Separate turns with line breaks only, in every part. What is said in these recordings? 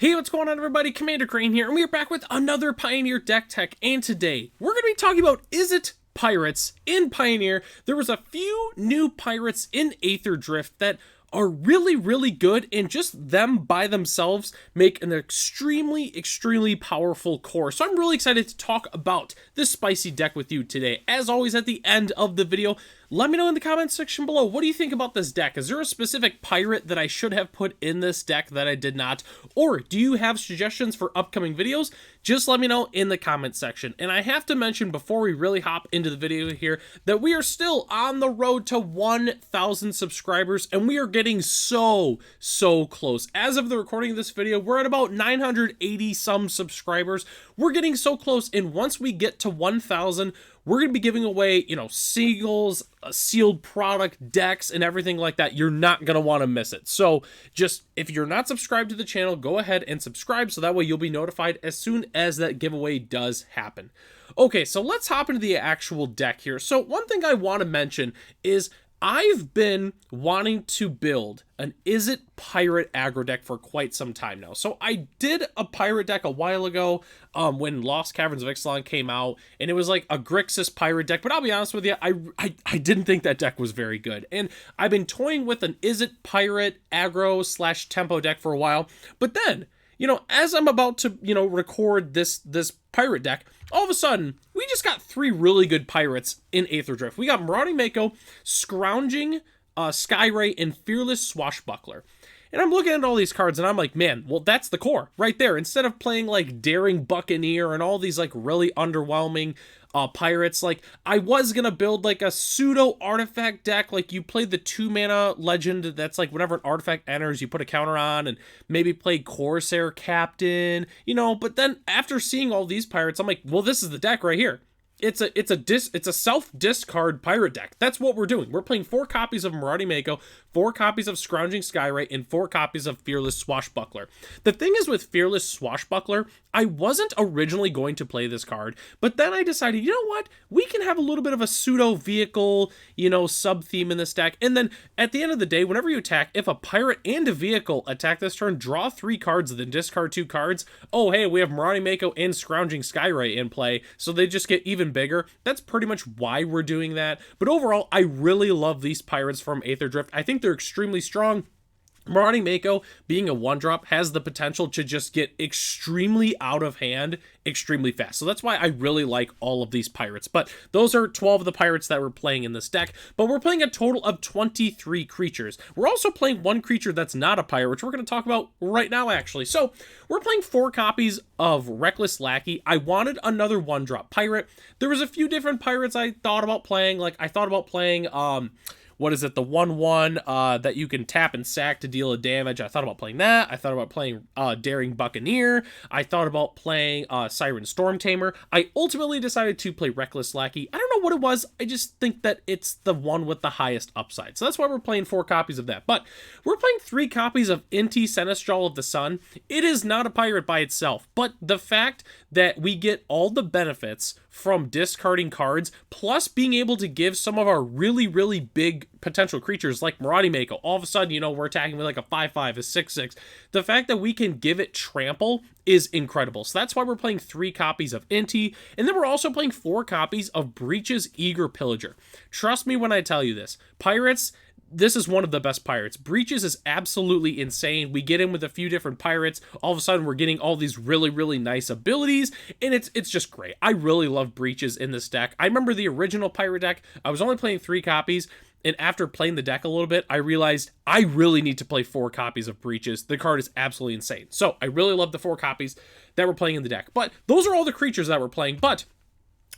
Hey, what's going on everybody? Commander Crane here, and we are back with another Pioneer deck tech, and today we're going to be talking about Izzet pirates in Pioneer. There was a few new pirates in Aether Drift that are really good, and just them by themselves make an extremely powerful core. So I'm really excited to talk about this spicy deck with you today. As always, at the end of the video, let me know in the comments section below, what do you think about this deck? Is there a specific pirate that I should have put in this deck that I did not? Or do you have suggestions for upcoming videos? Just let me know in the comment section. And I have to mention before we really hop into the video here that we are still on the road to 1,000 subscribers, and we are getting so close. As of the recording of this video, we're at about 980 some subscribers. We're getting so close, and once we get to 1,000, we're going to be giving away, seagulls, sealed product, decks, and everything like that. You're not going to want to miss it. So just, if you're not subscribed to the channel, go ahead and subscribe so that way you'll be notified as soon as that giveaway does happen. Okay, so let's hop into the actual deck here. So one thing I want to mention is I've been wanting to build an Izzet pirate aggro deck for quite some time now. So I did a pirate deck a while ago when Lost Caverns of Ixalan came out, and it was like a Grixis pirate deck, but I'll be honest with you, I didn't think that deck was very good. And I've been toying with an Izzet pirate aggro / tempo deck for a while, but then, as I'm about to, record this pirate deck, all of a sudden, we just got 3 really good pirates in Aether Drift. We got Marauding Mako, Scrounging, Skyray, and Fearless Swashbuckler. And I'm looking at all these cards, and I'm like, man, well, that's the core right there. Instead of playing, like, Daring Buccaneer and all these, like, really underwhelming pirates, like, I was gonna build, like, a pseudo-artifact deck. Like, you play the 2-mana legend that's, like, whenever an artifact enters, you put a counter on, and maybe play Corsair Captain, but then after seeing all these pirates, I'm like, well, this is the deck right here. It's a self-discard pirate deck. That's what we're doing. We're playing 4 copies of Marauding Mako, 4 copies of Scrounging Skyray, and 4 copies of Fearless Swashbuckler. The thing is with Fearless Swashbuckler, I wasn't originally going to play this card, but then I decided, you know what? We can have a little bit of a pseudo-vehicle, sub-theme in this deck, and then at the end of the day, whenever you attack, if a pirate and a vehicle attack this turn, draw 3 cards and then discard 2 cards. Oh, hey, we have Marauding Mako and Scrounging Skyray in play, so they just get even bigger. That's pretty much why we're doing that. But overall, I really love these pirates from Aether Drift. I think they're extremely strong. Marauding Mako, being a 1-drop, has the potential to just get extremely out of hand extremely fast. So that's why I really like all of these pirates. But those are 12 of the pirates that we're playing in this deck. But we're playing a total of 23 creatures. We're also playing 1 creature that's not a pirate, which we're going to talk about right now, actually. So we're playing 4 copies of Reckless Lackey. I wanted another 1-drop pirate. There was a few different pirates I thought about playing. Like, I thought about playing, what is it, the 1/1 that you can tap and sack to deal a damage. I thought about playing that. I thought about playing Daring Buccaneer. I thought about playing Siren Stormtamer. I ultimately decided to play Reckless Lackey. I don't know what it was. I just think that it's the one with the highest upside. So that's why we're playing 4 copies of that. But we're playing 3 copies of Inti Seneschal of the Sun. It is not a pirate by itself, but the fact that we get all the benefits from discarding cards, plus being able to give some of our really big potential creatures like Marauding Mako, all of a sudden, we're attacking with like a 5/5, a 6/6. The fact that we can give it trample is incredible. So that's why we're playing 3 copies of Inti, and then we're also playing 4 copies of Breach's Eager Pillager. Trust me when I tell you this. Pirates, this is one of the best pirates. Breaches is absolutely insane. We get in with a few different pirates. All of a sudden, we're getting all these really nice abilities, and it's just great. I really love Breaches in this deck. I remember the original pirate deck. I was only playing 3 copies, and after playing the deck a little bit, I realized I really need to play 4 copies of Breaches. The card is absolutely insane. So I really love the 4 copies that we're playing in the deck. But those are all the creatures that we're playing. But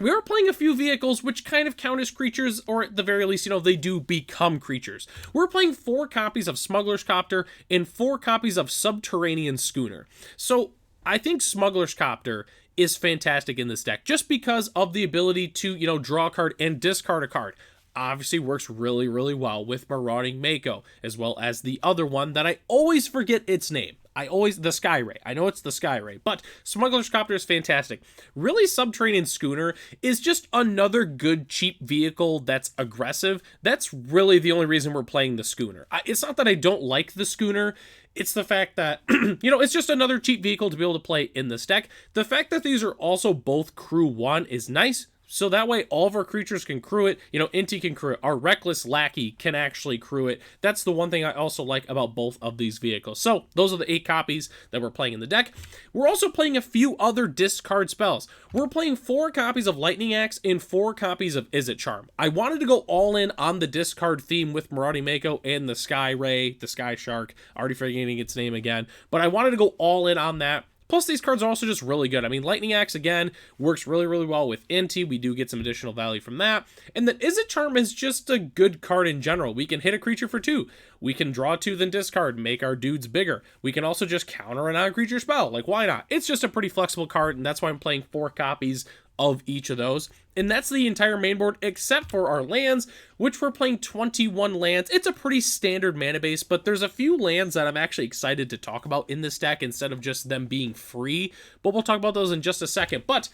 we are playing a few vehicles which kind of count as creatures, or at the very least, they do become creatures. We're playing 4 copies of Smuggler's Copter and 4 copies of Subterranean Schooner. So I think Smuggler's Copter is fantastic in this deck just because of the ability to, draw a card and discard a card. Obviously works really well with Marauding Mako, as well as the other one that I always forget its name. The Skyray. I know it's the Skyray, but Smuggler's Copter is fantastic. Really, Subterranean Schooner is just another good, cheap vehicle that's aggressive. That's really the only reason we're playing the Schooner. It's not that I don't like the Schooner. It's the fact that, it's just another cheap vehicle to be able to play in this deck. The fact that these are also both crew 1 is nice. So that way all of our creatures can crew it. Inti can crew it. Our Reckless Lackey can actually crew it. That's the one thing I also like about both of these vehicles. So those are the 8 copies that we're playing in the deck. We're also playing a few other discard spells. We're playing 4 copies of Lightning Axe and 4 copies of Izzet Charm. I wanted to go all in on the discard theme with Marauding Mako and the Sky Ray, the Sky Shark, already forgetting its name again. But I wanted to go all in on that. Plus, these cards are also just really good. I mean, Lightning Axe, again, works really, really well with Inti. We do get some additional value from that. And then Izzet Charm is just a good card in general. We can hit a creature for 2. We can draw 2, then discard, make our dudes bigger. We can also just counter a non-creature spell. Like, why not? It's just a pretty flexible card, and that's why I'm playing 4 copies of each of those. And that's the entire main board except for our lands, which we're playing 21 lands. It's a pretty standard mana base, but there's a few lands that I'm actually excited to talk about in this deck instead of just them being free, but we'll talk about those in just a second. But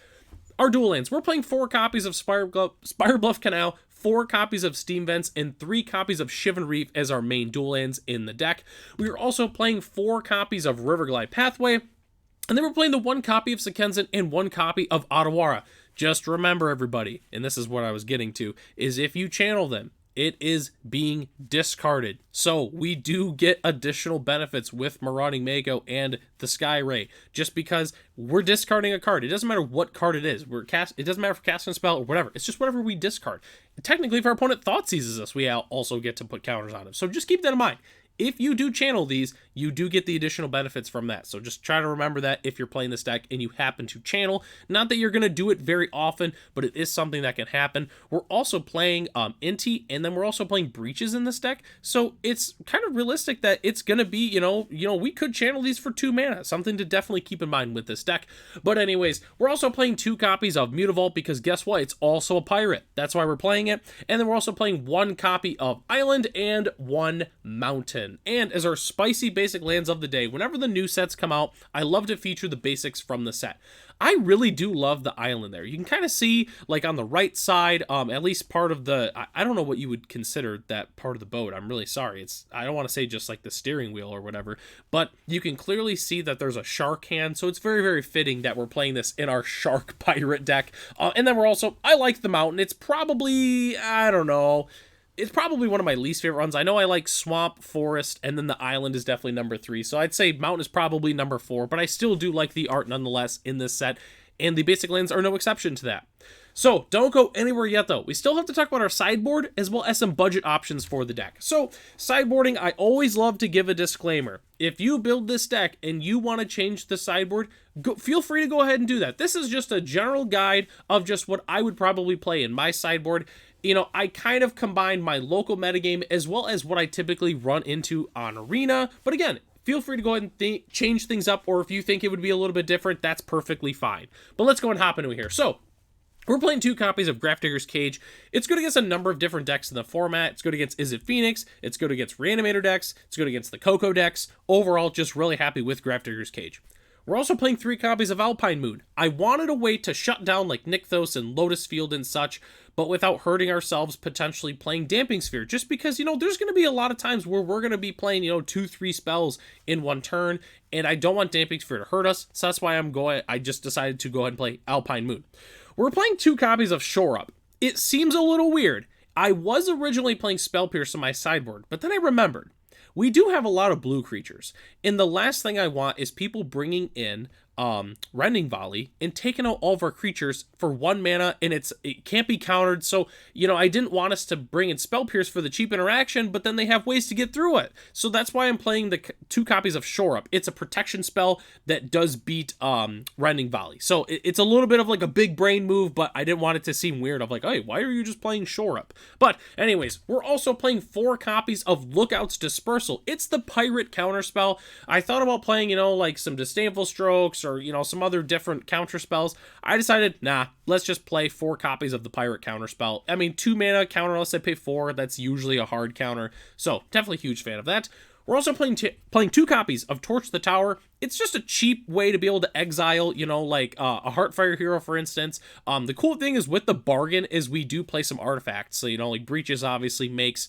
our dual lands, we're playing 4 copies of Spirebluff Canal, 4 copies of Steam Vents, and 3 copies of Shivan Reef as our main dual lands in the deck. We are also playing 4 copies of Riverglide Pathway, and then we're playing the 1 copy of Sekenzan and 1 copy of Otawara. Just remember, everybody, and this is what I was getting to, is if you channel them, it is being discarded. So we do get additional benefits with Marauding Mako and the Sky Ray, just because we're discarding a card. It doesn't matter what card it is. It doesn't matter if we're casting a spell or whatever. It's just whatever we discard. Technically, if our opponent thought seizes us, we also get to put counters on him. So just keep that in mind. If you do channel these, you do get the additional benefits from that. So just try to remember that if you're playing this deck and you happen to channel. Not that you're going to do it very often, but it is something that can happen. We're also playing Inti, and then we're also playing Breaches in this deck. So it's kind of realistic that it's going to be, we could channel these for 2 mana. Something to definitely keep in mind with this deck. But anyways, we're also playing 2 copies of Mutavault because guess what? It's also a pirate. That's why we're playing it. And then we're also playing 1 copy of Island and 1 Mountain. And as our spicy basic lands of the day, whenever the new sets come out, I love to feature the basics from the set. I really do love the island there. You can kind of see, like, on the right side, at least part of the, I don't know what you would consider that part of the boat. I'm really sorry. I don't want to say just like the steering wheel or whatever, but you can clearly see that there's a shark hand, so it's very, very fitting that we're playing this in our shark pirate deck. And then I like the mountain. It's probably, I don't know, it's probably one of my least favorite runs. I know I like Swamp, Forest, and then the Island is definitely number 3. So I'd say Mountain is probably number 4, but I still do like the art nonetheless in this set, and the basic lands are no exception to that. So don't go anywhere yet, though. We still have to talk about our sideboard as well as some budget options for the deck. So sideboarding, I always love to give a disclaimer. If you build this deck and you want to change the sideboard, feel free to go ahead and do that. This is just a general guide of just what I would probably play in my sideboard. I kind of combine my local metagame as well as what I typically run into on Arena. But again, feel free to go ahead and change things up, or if you think it would be a little bit different, that's perfectly fine. But let's go and hop into here. So we're playing 2 copies of Grafdigger's Cage. It's good against a number of different decks in the format. It's good against Izzet Phoenix. It's good against Reanimator decks. It's good against the Coco decks. Overall, just really happy with Grafdigger's Cage. We're also playing 3 copies of Alpine Moon. I wanted a way to shut down like Nykthos and Lotus Field and such, but without hurting ourselves potentially playing Damping Sphere, just because, there's going to be a lot of times where we're going to be playing, 2-3 spells in one turn, and I don't want Damping Sphere to hurt us, so that's why I just decided to go ahead and play Alpine Moon. We're playing 2 copies of Shore Up. It seems a little weird. I was originally playing Spell Pierce on my sideboard, but then I remembered. We do have a lot of blue creatures, and the last thing I want is people bringing in Rending Volley and taking out all of our creatures for 1 mana, and it can't be countered. So, I didn't want us to bring in Spell Pierce for the cheap interaction, but then they have ways to get through it. So that's why I'm playing the 2 copies of Shore Up. It's a protection spell that does beat Rending Volley. So it's a little bit of like a big brain move, but I didn't want it to seem weird of like, hey, why are you just playing Shore Up? But anyways, we're also playing 4 copies of Lookout's Dispersal. It's the pirate counter spell. I thought about playing, like some Disdainful Strokes or, some other different counter spells. I decided, nah, let's just play 4 copies of the pirate counter spell. I mean, 2 mana counter unless I pay 4. That's usually a hard counter. So definitely a huge fan of that. We're also playing 2 copies of Torch the Tower. It's just a cheap way to be able to exile, like a Heartfire hero, for instance. The cool thing is with the bargain is we do play some artifacts. So, like Breaches obviously makes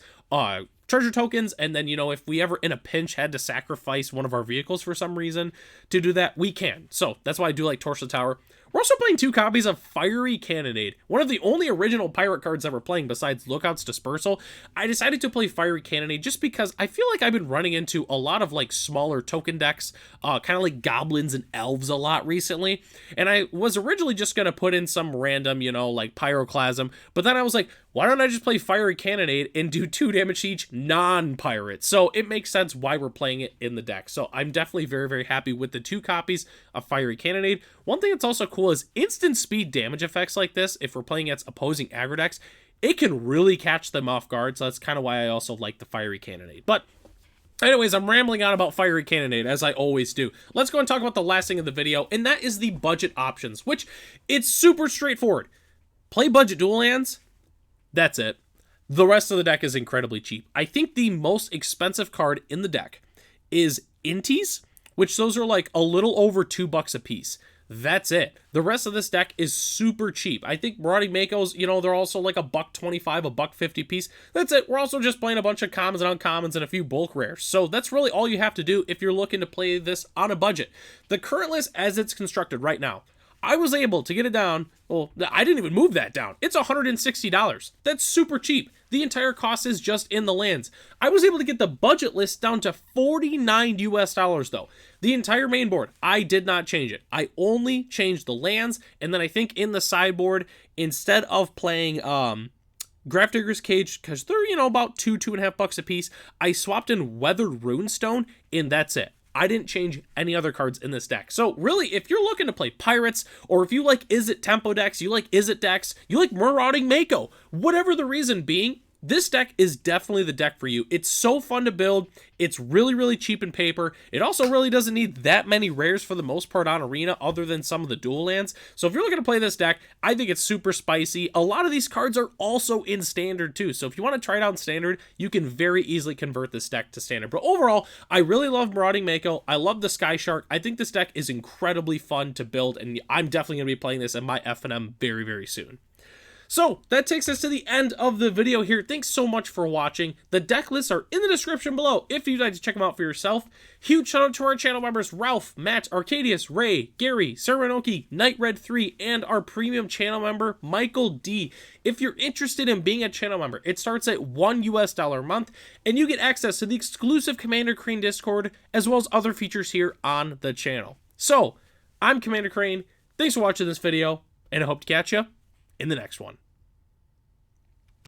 treasure tokens, and then, you know, if we ever in a pinch had to sacrifice one of our vehicles for some reason to do that, we can. So that's why I do like Torch the Tower. We're also playing 2 copies of Fiery Cannonade, one of the only original pirate cards ever playing besides Lookout's Dispersal. I decided to play Fiery Cannonade just because I feel like I've been running into a lot of like smaller token decks, kind of like goblins and elves a lot recently, and I was originally just going to put in some random, you know, like Pyroclasm, but then I was like, why don't I just play Fiery Cannonade and do 2 damage each non-pirate? So it makes sense why we're playing it in the deck. So I'm definitely very, very happy with the 2 copies of Fiery Cannonade. One thing that's also cool is instant speed damage effects like this, if we're playing against opposing aggro decks, it can really catch them off guard. So that's kind of why I also like the Fiery Cannonade. But anyways, I'm rambling on about Fiery Cannonade, as I always do. Let's go and talk about the last thing of the video, and that is the budget options, which it's super straightforward. Play budget dual lands. That's it. The rest of the deck is incredibly cheap. I think the most expensive card in the deck is Inties, which those are like a little over $2 a piece. That's it. The rest of this deck is super cheap. I think Marauding Mako's, you know, they're also like $1.25, $1.50 piece. That's it. We're also just playing a bunch of commons and uncommons and a few bulk rares. So that's really all you have to do if you're looking to play this on a budget. The current list as it's constructed right now, I was able to get it down. Well, I didn't even move that down. It's $160. That's super cheap. The entire cost is just in the lands. I was able to get the budget list down to $49 US though. The entire main board, I did not change it. I only changed the lands, and then I think in the sideboard, instead of playing Grafdigger's Cage, because they're, you know, about $2.5 a piece, I swapped in Weathered Runestone, and that's it. I didn't change any other cards in this deck. So really, if you're looking to play pirates, or if you like Izzet tempo decks, you like Izzet decks, you like Marauding Mako, whatever the reason being, this deck is definitely the deck for you. It's so fun to build. It's really, really cheap in paper. It also really doesn't need that many rares for the most part on Arena other than some of the dual lands. So if you're looking to play this deck, I think it's super spicy. A lot of these cards are also in Standard too. So if you want to try it out in Standard, you can very easily convert this deck to Standard. But overall, I really love Marauding Mako. I love the Sky Shark. I think this deck is incredibly fun to build, and I'm definitely going to be playing this in my FNM very, very soon. So that takes us to the end of the video here. Thanks so much for watching. The deck lists are in the description below if you'd like to check them out for yourself. Huge shout out to our channel members Ralph, Matt, Arcadius, Ray, Gary, Saranoki, Night Red 3, and our premium channel member Michael D. If you're interested in being a channel member, it starts at $1 US a month, and you get access to the exclusive Commander Crane Discord as well as other features here on the channel. So I'm Commander Crane. Thanks for watching this video, and I hope to catch you in the next one.